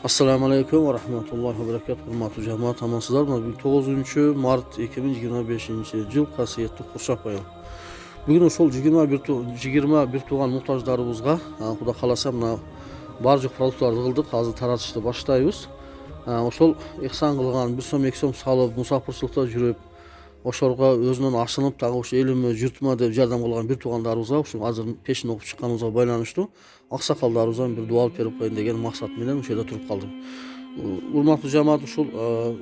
Assalamu alaikum ve rahmetullahi ve berekatuhu. Hurmatli cemaat, amansızlar mı? 9 Mart 2025 yıl kasiyetli Kurşap ayı. Bugün ошол 21 туган muhtajlarımızga Xudo kalasa mına barcı produktlardı kıldık. Hazır taratışты başlayız. Ошол ihsan kılgan bir som 2 som salıp musafirçilikte жүрüp ошорго өзүнөн ашынып дагы ушу элиме журтума деп жардам кылган бир туугандарыбызга ушу азыр пешин окуп чыкканыбызга байланыштуу аксакалдарыбыздан бир дуал берип коеюн деген максат менен ушул жерде туруп калдым. Урматтуу жамаат, ушул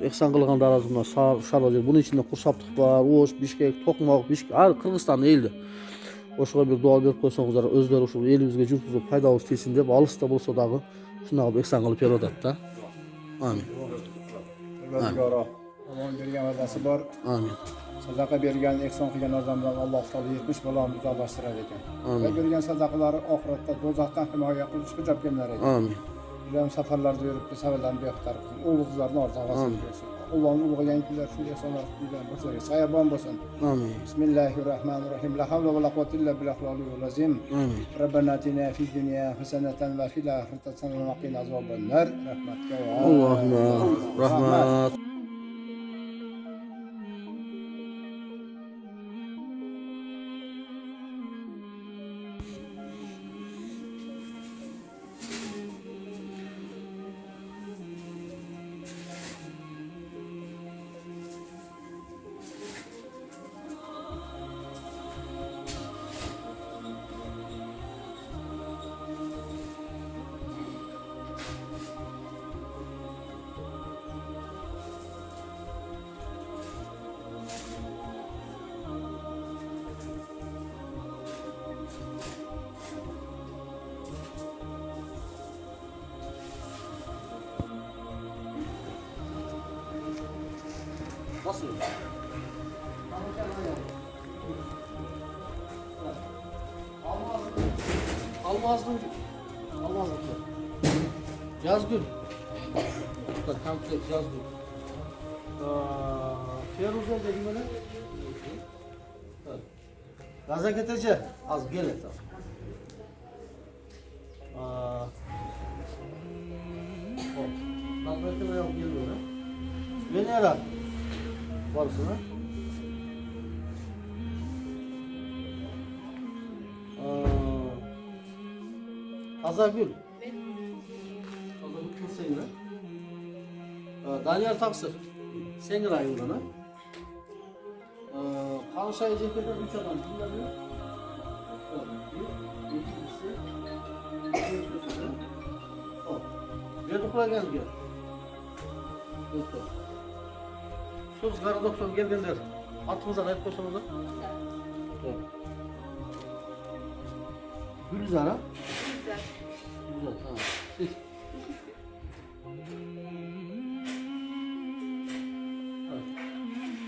ихсан кылгандарыбыз мына шаарда жер, бунун ичинде Куршаптык бар, Ош, Бишкек, Токмок, Кыргызстандын элди. Ошого бир дуал берип койсоңуздар, өздөрү ушул элибизге журтубузга пайдабыз тийсин деп, алыста болсо дагы ушундагы ихсан кылып берип атат да. Амин. Allah'ın bergen vazası var. Amin. Sadaka bergen, ekson kılgan adamdan Allah Teala 70 balamızı uzaklaştırar eken. Amin. Ve bergen sadakaları ahirette dozaktan himoya kılıç hıcap gemler eken. Amin. Bilen safarlarda yürüp de severlerini bir aktar kılsın. Oğlu kızlarını orta havasını görsün. Allah'ın uluğu gençler şu insanlar bilen başları sayaban basın. Amin. Bismillahirrahmanirrahim. La havle ve la kuvvete illa billahil aliyyil azim. Amin. Rabbena atina fid dunya haseneten ve fil ahireti haseneten ve qina azaban nar. Rahmetka ve Allahümme rahmet. Nasıl? Almazdım. Yazgül. Kompleks Yazgül. Feruze dedim öyle. Gaza getece. Az gel et. Tabletime yok geliyor ha. Beni ara. Varsına. Azagül. Azagül kimseyin ha? Daniel Taksır. Senin rayından ha? Kanşay cephede 3 adam. Kimler diyor? Bir, ikisi. Redukla gel diyor. Doktor. Söz kara doktor gelgenler. Atımıza kayıp koysanız da. Gülizar ha? Güzel, tamam. Siz.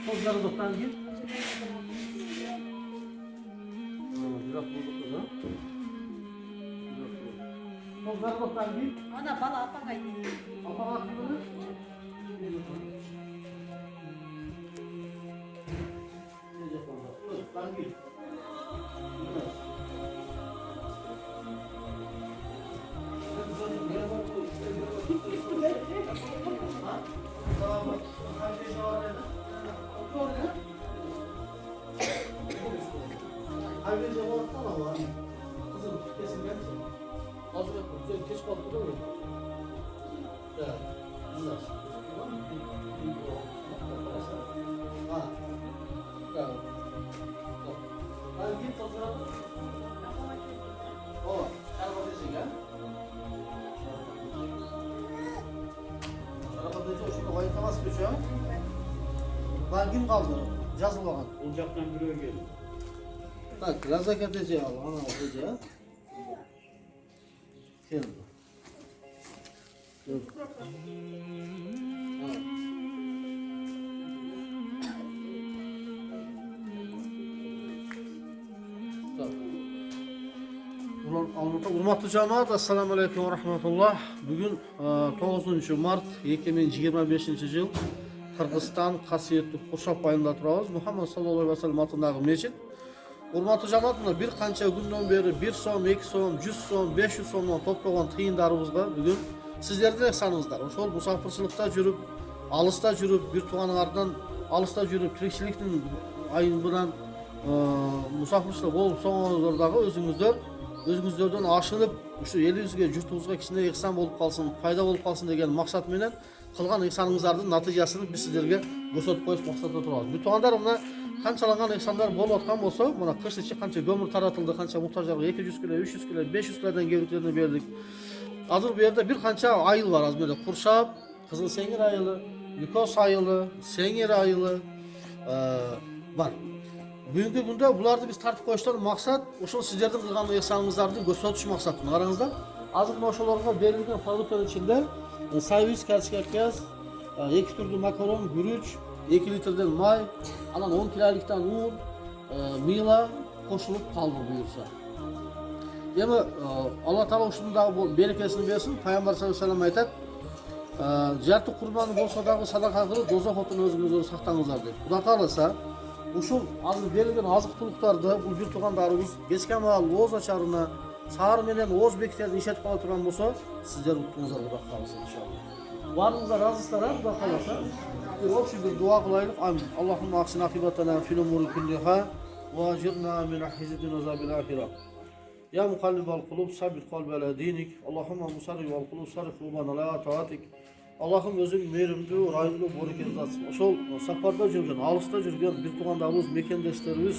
Söz kara doktordan git. Biraz bulduk o zaman. Söz kara doktordan git. Ana bala apa kaydı? Apa hakkında? Ayrıca bu arada var. Kızım kesin gelsin. Hazır yapın. Güzel geç kaldı değil mi? Ya. Güzel. Ha. Ya. Ben git hazırladım. O. Şarbatesi gel. Şarbatesi şimdi kayıtlaması geçiyor. Ben kim kaldı? Yazılmadan. Ocaktan buraya geldi. Tak, razak edeceği al, ana edeceği. Geldi. Dur. Hurmatlı cemaat, assalamu alaikum ve rahmetullah. Bugün 9 Mart 2025 yıl Kırgızistan kasiyetli Kurşap ayında turabız. Muhammed sallallahu aleyhi ve sellem atındagı mecit. Hurmatlı cemaat, bir kança günden beri 1 so'm, 2 so'm, 100 so'm, 500 so'mdan toplagan tıyındarımızga bugün sizlerden ihsanınızlar. Oşol musafirçilikte жүрüp, alısta жүрüp, bir tuğanlardan alısta жүрüp, tirikçiliktin ayından musafirçilik bolup soňuňuzdagı özüňizlerden aşınıp, şu elinizge, jurtubuzga kiçine ihsan bolup kalsın, fayda bolup kalsın degen maksat menen kılgan ihsanыңыздардын natijasyny biz sizlerge gösterip koyuş maksatda turabız. Bir tuğanlar mına kançalangan ihsanlar bolup atkan bolsa, mına kış içi kança gömür taratıldı, kança muhtaçlarga 200 kilo, 300 kilo, 500 kilodan gebirlerini berdik. Hazır bu yerde bir kança ayıl var az böyle. Kurşap, Kızıl Sengir ayılı, Yukos ayılı, Sengir ayılı var. Bugünkü günde bulardı biz tartip koyuştan maksat oşol sizlerden kılgan ihsanыңыздарды gösterip maksatın aranızda. Azır oşolarga berilgen produktların içinde sayviz, kerçek piyaz, 2 türlü makaron, gürüç, 2 litreden may, anan 10 kiloliktan un, mila koşulup kaldı buyursa. Yani Allah Teala uşunda bu berekesini versin. Peygamber sallallahu aleyhi ve sellem aytat, jartı kurbanı bolsa dagı sadaka kılıp dozak otunu özüňizden saktаңыздар deyip. Kuda kalasa uşul azı berilgen azık-tuluktardy bu bir tuğandarыбыз geçken wagty oz açarına sağır menen oz bekтерди işletip kala turgan bolsa sizler uttuňuzlar kuda kalasa inşallah. Varınızda razısızlar kuda kalasa. Общий bir dua kılaylık. Amin. Allahümme aksin akibatana fil umuri kulliha ve ajirna min ahizidin azabil ahireh. Ya mukallibal kulub sabit kalbi ala dinik. Allahümme musarrifal kulub sarrif kulubana la taatik. Allah'ım özün meyrimli, rayımlı, bereketli zatsın. Oşol safarda жүрген, alısta жүрген bir tuğandağımız, mekendeşlerimiz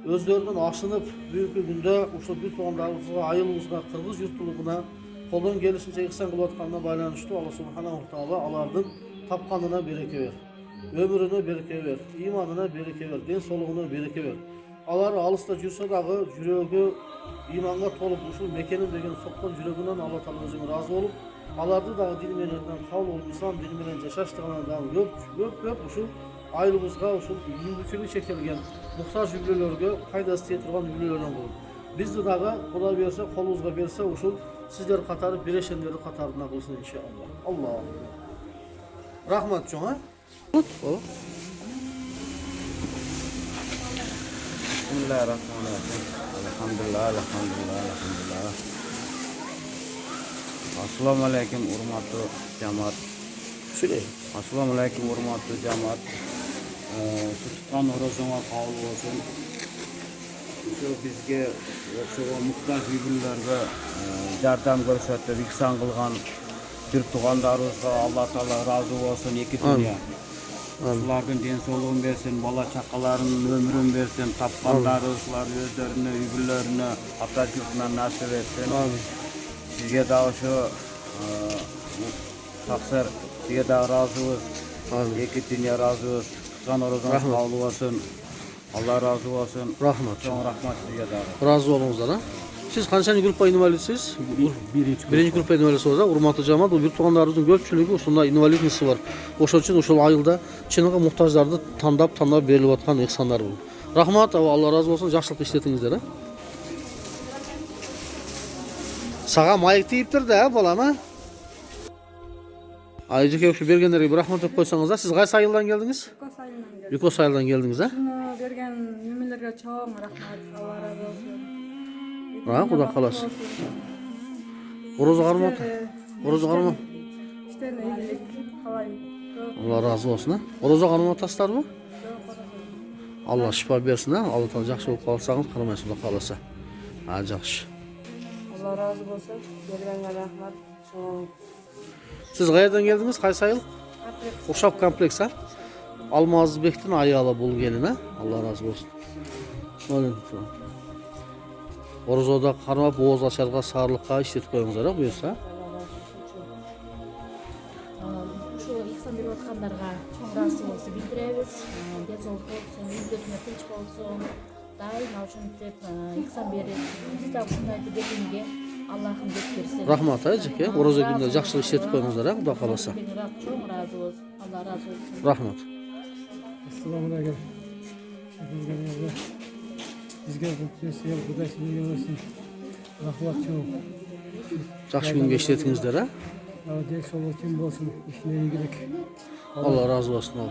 özlerinden aşınıp büyük bir günde oşol bir tuğandağımızga, ayılımızga, Kırgız yurtuluguna koldan gelişince ihsan kılıp atkanına baylanıştı. Allah subhanahu ta'ala alardın tapkanına bereke ver. Ömrüne bereke ver, imanına bereke ver, den soluğuna bereke ver. Aları alısta жүрse dağı jüregi imanға tolup uşul mekenim degen sokkan jüreginden Allah Teala özüne razı olup alardı dağı din menenden kabul olup İslam dini menen jaşaştığına dağı löp uşul aylımızga uşul mümkünlük çekilgen muhtaç ülkelerge faydası tiye turgan ülkelerden bulup. Bizde dağı Kuda berse, kolumuzga berse uşul sizler katarı bireşenleri katarına kılsın inşallah. Allah. Rahmat çoğuna. Bismillahirrahmanirrahim. Alhamdulillah. Assalamu alaikum hurmatli jamoat. Assalamu alaikum hurmatli jamoat. Tutgan ro'zama qabul bo'lsin. Shu bizga o'xshagan muhtoj yigitlarga yordam ko'rsatib, ihson qilgan bir tuğanlarımızga Allah Teala razı olsun iki dünya. Ulardan densolug'un bersin, bola chaqalarının ömrün bersin, tapqanlari ular özlerini, yigitlerini, ata yurtuna nasip etsin. Sizge de şu taksir, sizge de razıyız. İki dünya razıyız. Tutgan orucunuz kabul olsun. Allah razı olsun. Rahmat. Çok rahmat sizge de. Razı olunuzlar ha. Siz kaçıncı gruppa invalidsiz? Birinci gruppa invalidsiz olsa, urmatlı cemaat o bir tuğanlarımızın köpçülüğü uşunda invalidnisi var. Oşol için oşol ayılda çenege muhtaçlardı tandap berilip atkan ihsanlar bu. Rahmat, Allah razı olsun, жақсылық işletingizler ha. Sağa mayık deyiptir de ha balam ha. Ayıcı köpçü bergenlerge bir rahmat edip koysanız da siz qaysı ayıldan geldiniz? Yukos ayıldan geldiniz ha? Şunu bergen müminlerge çoğun rahmat, Allah razı olsun. Ha, Kuda kalasın. Orozu karmat. İşte iyilik, halay. Allah razı olsun ha. Orozu karmataslar mı? Allah şifa versin ha. Allah Teala жақсы болып қалсаңыз, қарамайсыз да қаласа. Жақсы. Allah razı olsun. Bergenге rahmat. Siz qayerden geldiniz? Qaysı ayıl? Uşak kompleks ha? Almazbek'ten ayalı bul gelin ha. Allah razı olsun. Orozoda karmap, boğaz açarga, sağırlıkka işletip koyuңuzlar ha buyursa. Şu ihsan berip atkanlarga çoğun razılığımızı bildiremiz. Densoluk bolsun, uylarına tinç bolsun. Daim uşintip ihsan berip, biz de uşundaydı bergenге Allah'ım dep bersin. Rahmat aycık ya. Orozo günde жақсылық işletip koyuңuzlar ha, Kuda kalasa. Çoğun razı olsun. Allah razı olsun. Rahmat. Assalamu alaikum. Bizge bu kesiyel Kudaşını görürsün. Rahmat çoğun. Жақсы günge işletingizler ha. Dek sol için bolsun. İşine iyilik. Allah razı olsun oğlum.